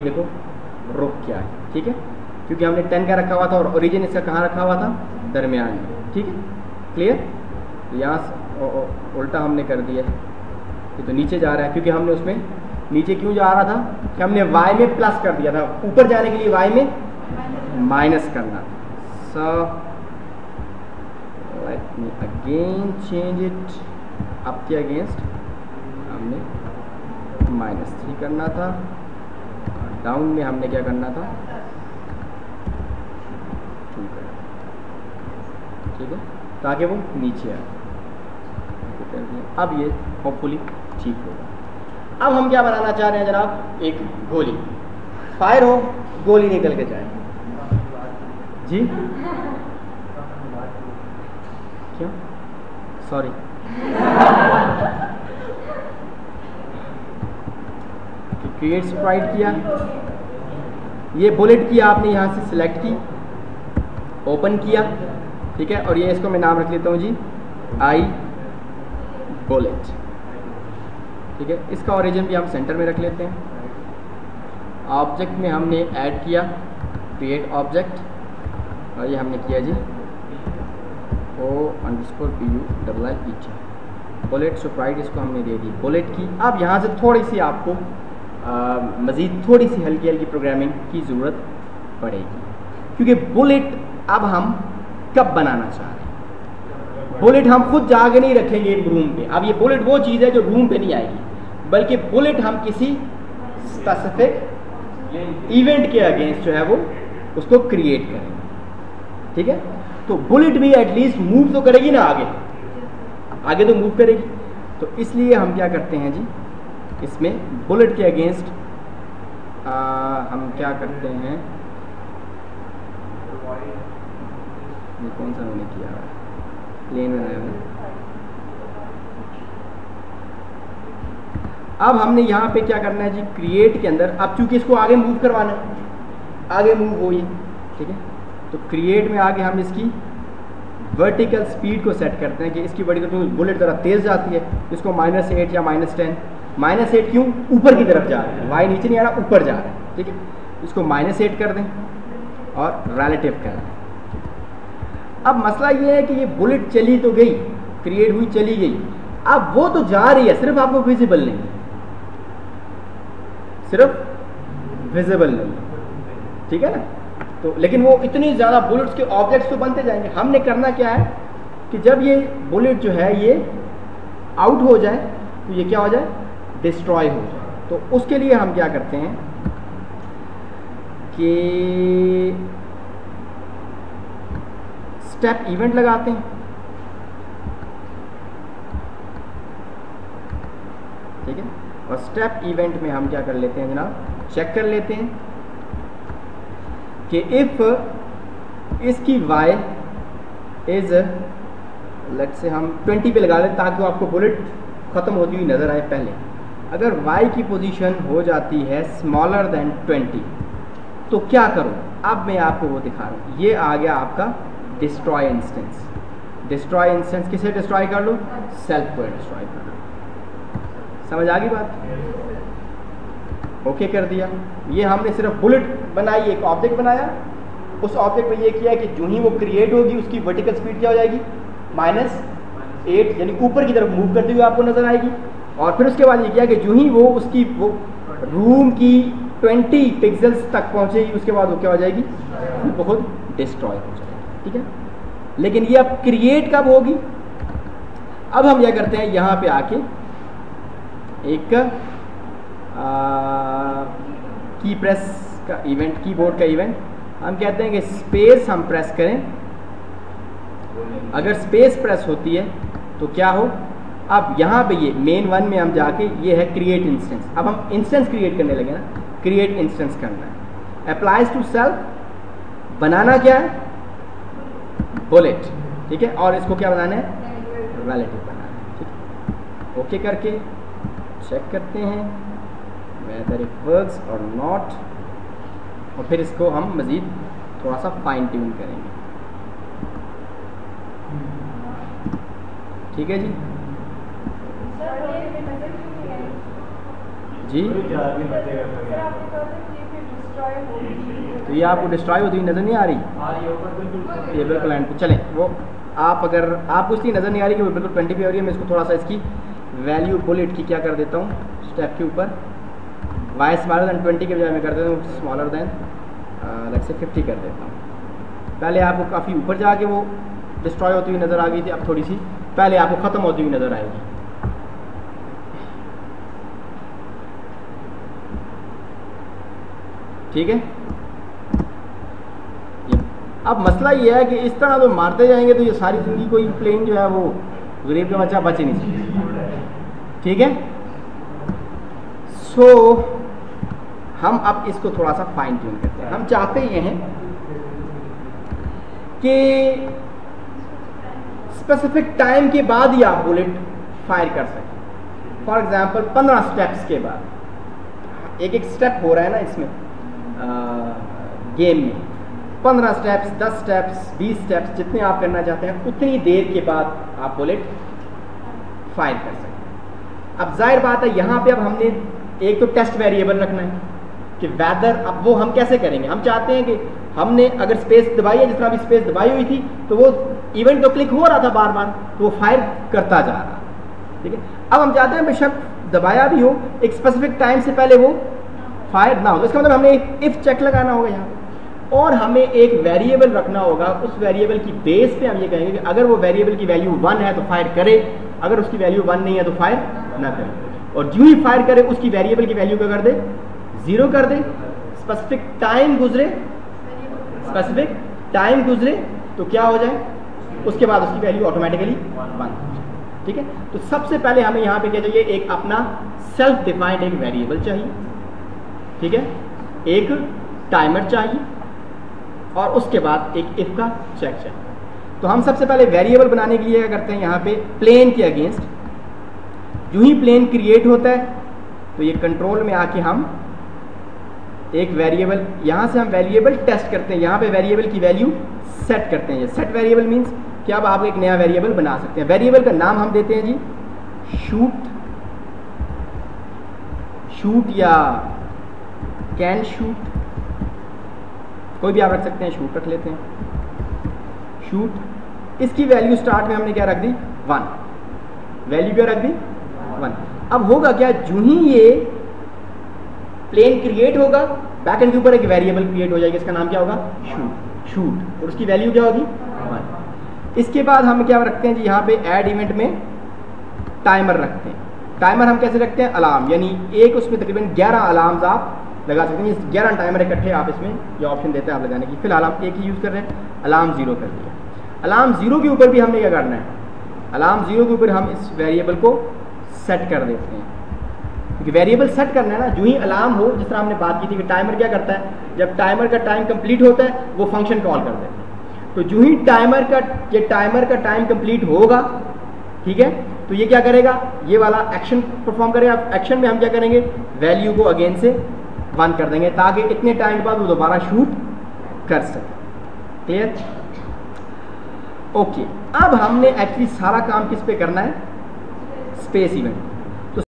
देखो रुक क्या है, ठीक है, क्योंकि हमने 10 का रखा हुआ था और ओरिजिन इसका कहाँ रखा हुआ था, दरमियान में। ठीक है, क्लियर। तो यहाँ उल्टा हमने कर दिया, ये तो नीचे जा रहा है क्योंकि हमने उसमें नीचे क्यों जा रहा था कि हमने y में प्लस कर दिया था, ऊपर जाने के लिए y में माइनस करना था। So let me again change it up के अगेंस्ट, हमने -3 करना था, डाउन में हमने क्या करना था, 2 करना, ठीक है, ताकि वो नीचे आए। अब ये होपफुली ठीक होगा। अब हम क्या बनाना चाह रहे हैं जनाब, एक गोली फायर हो, गोली निकल के जाए। जी क्यों, सॉरी क्रिएट स्प्राइट किया, ये बुलेट की आपने यहाँ से सिलेक्ट की, ओपन किया, ठीक है, और ये इसको मैं नाम रख लेता हूँ जी आई बुलेट, ठीक है। इसका ओरिजिन भी हम सेंटर में रख लेते हैं। ऑब्जेक्ट में हमने ऐड किया क्रिएट ऑब्जेक्ट, और ये हमने किया जी O_PU बुलेट स्प्राइट, इसको हमने दे दी बुलेट की। अब यहाँ से थोड़ी सी आपको मज़ीद थोड़ी सी हल्की हल्की प्रोग्रामिंग की ज़रूरत पड़ेगी, क्योंकि बुलेट अब हम कब बनाना चाह रहे हैं, बुलेट हम खुद जाके नहीं रखेंगे एक रूम पे। अब ये बुलेट वो चीज़ है जो रूम पे नहीं आएगी, बल्कि बुलेट हम किसी स्पेसिफिक इवेंट के अगेंस्ट जो है वो उसको क्रिएट करेंगे, ठीक है। तो बुलेट भी एटलीस्ट मूव तो करेगी ना, आगे तो मूव करेगी। तो इसलिए हम क्या करते हैं जी, इसमें बुलेट के अगेंस्ट हम क्या करते हैं, ये कौन सा मैंने किया, प्लेन बनाया है। अब हमने यहाँ पे क्या करना है जी, क्रिएट के अंदर, अब चूंकि इसको आगे मूव करवाना है, आगे मूव हो ये, ठीक है, तो क्रिएट में आगे हम इसकी वर्टिकल स्पीड को सेट करते हैं कि इसकी वर्टिकल बुलेट ज़रा तेज़ जाती है, इसको -8 या -10, -8 क्यों, ऊपर की तरफ जा रहा है, वाई नीचे नहीं आ रहा, ऊपर जा रहा है, ठीक है, इसको -8 कर दें और रिलेटिव कर दें। अब मसला ये है कि ये बुलेट चली तो गई, क्रिएट हुई चली गई, अब वो तो जा रही है, सिर्फ आपको विजिबल नहीं, सिर्फ विजिबल नहीं, ठीक है ना। तो लेकिन वो इतनी ज़्यादा बुलेट्स के ऑब्जेक्ट्स तो बनते जाएंगे। हमने करना क्या है कि जब ये बुलेट जो है ये आउट हो जाए तो ये क्या हो जाए, डिस्ट्रॉय हो जाए। तो उसके लिए हम क्या करते हैं कि स्टेप इवेंट लगाते हैं, ठीक है, और स्टेप इवेंट में हम क्या कर लेते हैं जनाब, चेक कर लेते हैं कि इफ इसकी y इज, लेट से हम 20 पे लगा लें ताकि आपको बुलेट ख़त्म होती हुई नज़र आए। पहले अगर y की पोजीशन हो जाती है स्मॉलर देन 20 तो क्या करो, अब मैं आपको वो दिखा रहा हूँ। ये आ गया आपका डिस्ट्रॉय इंस्टेंस। डिस्ट्रॉय इंस्टेंस किसे डिस्ट्रॉय कर लो, सेल्फ को डिस्ट्रॉय कर लो। समझ आ गई बात, ओके कर दिया। ये हमने सिर्फ बुलेट बनाई, एक ऑब्जेक्ट बनाया, उस ऑब्जेक्ट में ये किया कि जो ही वो क्रिएट होगी उसकी वर्टिकल स्पीड क्या हो जाएगी, -8, यानी ऊपर की तरफ मूव करती हुई आपको नजर आएगी। और फिर उसके बाद ये किया कि जो ही वो उसकी वो रूम की 20 पिक्सल्स तक पहुंचेगी उसके बाद वो क्या हो जाएगी, बहुत डिस्ट्रॉय हो जाएगी, ठीक है। लेकिन ये अब क्रिएट कब होगी, अब हम क्या करते हैं, यहाँ पे आके एक की प्रेस का इवेंट, कीबोर्ड का इवेंट, हम कहते हैं कि स्पेस हम प्रेस करें। अगर स्पेस प्रेस होती है तो क्या हो, अब यहाँ पे ये मेन 1 में हम जाके, ये है क्रिएट इंस्टेंस, अब हम इंस्टेंस क्रिएट करने लगे ना, क्रिएट इंस्टेंस करना है। अप्लाइज टू सेल्फ, बनाना क्या है, बुलेट, ठीक है, और इसको क्या बनाना है, रिलेटिव बनाना है, ठीक है। ओके करके चेक करते हैं whether it works or not, और फिर इसको हम मज़ीद थोड़ा सा फाइन ट्यून करेंगे, ठीक है जी। जी तो ये आपको डिस्ट्रॉय होती हुई नज़र नहीं आ रही? ये बिल्कुल एंड पे चलें, वो आप अगर आपको इसलिए नज़र नहीं आ रही कि वो बिल्कुल 20 पे हो रही है, मैं इसको थोड़ा सा इसकी वैल्यू बुलेट की क्या कर देता हूँ, स्टेप के ऊपर y स्मॉलर दैन 20 के बजाय मैं कर देता हूँ स्मॉलर दैन लेट्स से 50 कर देता हूँ। पहले आपको काफ़ी ऊपर जाके वो डिस्ट्रॉय होती हुई नज़र आ गई थी, अब थोड़ी सी पहले आपको ख़त्म होती हुई नज़र आएगी। ठीक है, अब मसला ये है कि इस तरह तो मारते जाएंगे तो ये सारी ज़िंदगी कोई प्लेन जो है वो गरीब का बच्चा बच ही नहीं सकता। ठीक है, सो हम अब इसको थोड़ा सा फाइन ट्यून करते हैं। हम चाहते ये हैं कि स्पेसिफिक टाइम के बाद ही आप बुलेट फायर कर सकें। फॉर एग्जांपल 15 स्टेप्स के बाद, एक एक स्टेप हो रहा है ना इसमें गेम में, 15 स्टेप्स, 10 स्टेप्स, 20 स्टेप्स, जितने आप करना चाहते हैं उतनी देर के बाद आप बुलेट फायर कर सकते हैं। अब जाहिर बात है यहाँ पे अब हमने एक तो टेस्ट वेरिएबल रखना है कि वेदर, अब वो हम कैसे करेंगे, हम चाहते हैं कि हमने अगर स्पेस दबाई है, जिस तरह अभी स्पेस दबाई हुई थी तो वो इवेंट तो क्लिक हो रहा था बार बार, तो वो फायर करता जा रहा। ठीक है, अब हम चाहते हैं बेशक दबाया भी हो, एक स्पेसिफिक टाइम से पहले वो फायर ना हो, तो इसका मतलब हमने एक इफ चेक लगाना होगा यहाँ पे, और हमें एक वेरिएबल रखना होगा। उस वेरिएबल की बेस पे हम ये कहेंगे कि अगर वो वेरिएबल की वैल्यू 1 है तो फायर करे, अगर उसकी वैल्यू 1 नहीं है तो फायर ना करे, और जो ही फायर करे उसकी वेरिएबल की वैल्यू क्या कर दे, 0 कर दे। स्पेसिफिक टाइम गुजरे तो क्या हो जाए, उसके बाद उसकी वैल्यू ऑटोमेटिकली 1 हो जाए। ठीक है, तो सबसे पहले हमें यहाँ पे क्या चाहिए, एक अपना सेल्फ डिफाइंड एक वेरिएबल चाहिए। ठीक है, एक टाइमर चाहिए और उसके बाद एक इफ का चेक चाहिए। तो हम सबसे पहले वेरिएबल बनाने के लिए क्या करते हैं, यहाँ पे प्लेन के अगेंस्ट जो ही प्लेन क्रिएट होता है तो ये कंट्रोल में आके हम एक वेरिएबल, यहाँ से हम वेरिएबल टेस्ट करते हैं, यहाँ पे वेरिएबल की वैल्यू सेट करते हैं। सेट वेरिएबल मीन्स कि अब आप एक नया वेरिएबल बना सकते हैं। वेरिएबल का नाम हम देते हैं जी शूट या कैन शूट, कोई भी आप रख सकते हैं, शूट रख लेते हैं शूट। इसकी वैल्यू स्टार्ट में हमने क्या रख दी, 1, वैल्यू क्या रख दी 1। अब होगा क्या, जो ही ये प्लेन क्रिएट होगा बैकएंड के ऊपर एक वेरिएबल क्रिएट हो जाएगा, इसका नाम क्या होगा, शूट, और उसकी वैल्यू क्या होगी 1। इसके बाद हम क्या रखते हैं जी, यहाँ पे ऐड इवेंट में टाइमर रखते हैं। टाइमर हम कैसे रखते हैं, अलार्म, यानी एक उसमें तकरीबन 11 अलार्म्स आप लगा सकते हैं। 11 टाइमर इकट्ठे आप इसमें ये ऑप्शन देते हैं आप लगाने की। फिलहाल आप एक ही यूज़ कर रहे हैं, अलार्म 0 कर दिया। अलार्म 0 के ऊपर भी हमने क्या करना है, अलार्म 0 के ऊपर हम इस वेरिएबल को सेट कर देते हैं, क्योंकि वेरिएबल सेट करना है ना, जो ही अलार्म हो, जिस तरह हमने बात की थी कि टाइमर क्या करता है, जब टाइमर का टाइम कंप्लीट होता है वो फंक्शन कॉल कर देते हैं। तो जो ही टाइमर का टाइम कंप्लीट होगा, ठीक है, तो ये क्या करेगा, ये वाला एक्शन परफॉर्म करेगा। एक्शन में हम क्या करेंगे, वैल्यू को अगेन से 1 कर देंगे ताकि इतने टाइम के बाद वो दोबारा शूट कर सके। Clear, okay. अब हमने एक्चुअली सारा काम किस पे करना है, स्पेस इवेंट।